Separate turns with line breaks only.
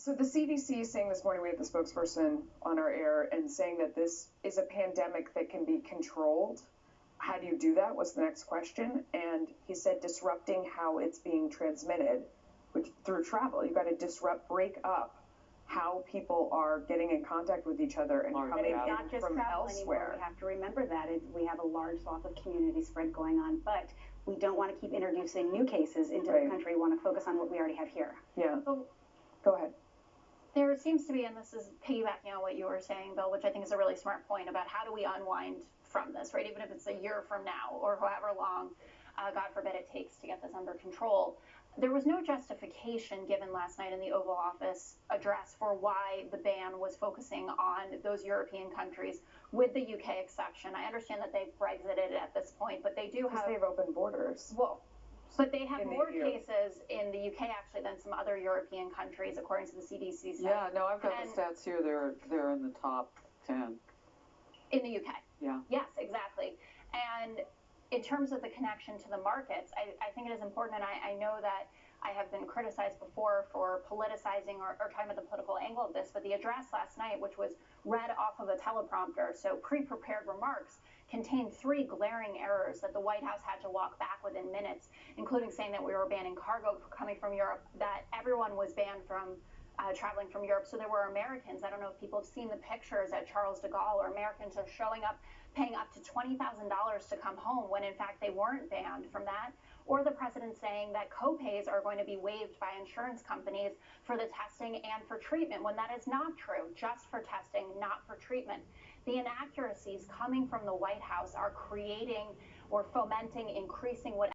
So the CDC is saying this morning, we had the spokesperson on our air and saying that this is a pandemic that can be controlled. How do you do that was the next question. And he said disrupting how it's being transmitted, which through travel. You got to disrupt, break up how people are getting in contact with each other and coming in
not just
from
travel
elsewhere.
Anymore. We have to remember that we have a large swath of community spread going on, but we don't want to keep introducing new cases into the country. We want to focus on what we already have here.
Yeah.
So,
go ahead.
There seems to be, and this is piggybacking on what you were saying, Bill, which I think is a really smart point about how do we unwind from this, right? Even if it's a year from now or however long, God forbid, it takes to get this under control. There was no justification given last night in the Oval Office address for why the ban was focusing on those European countries, with the UK exception. I understand that they've Brexited at this point, but they do have.
They've opened borders.
Well, but they have more cases in the UK actually than some other European countries, according to the CDC.
Yeah, no, I've got the stats here. They're in the top 10.
In the UK.
Yeah.
Yes, exactly. And in terms of the connection to the markets, I think it is important, and I know that I have been criticized before for politicizing or talking about the political angle of this, but the address last night, which was read off of a teleprompter, so pre-prepared remarks, contained 3 glaring errors that the White House had to walk back within minutes, including saying that we were banning cargo coming from Europe, that everyone was banned from traveling from Europe. So there were Americans, I don't know if people have seen the pictures at Charles de Gaulle, or Americans are showing up paying up to $20,000 to come home when in fact they weren't banned from that. Or the president saying that co-pays are going to be waived by insurance companies for the testing and for treatment, when that is not true, just for testing, not for treatment. The inaccuracies coming from the White House are creating or fomenting, increasing what